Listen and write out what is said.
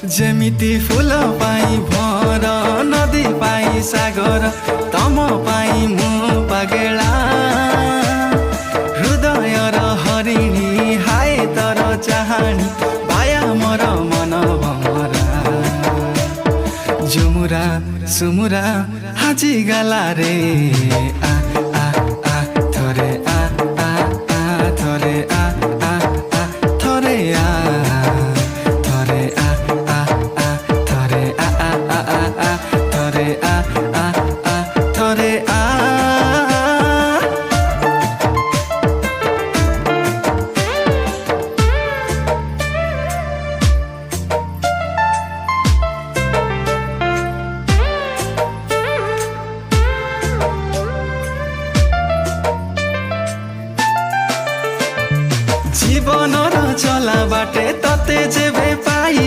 जेमिति फूल पाई भर नदी पाई सागर तम पाई मु पागेला हृदय र हरिणी हाय तर चाहनी पाया मोर मन भमरा झुमुरा सुमुरा हाजी गला रे आ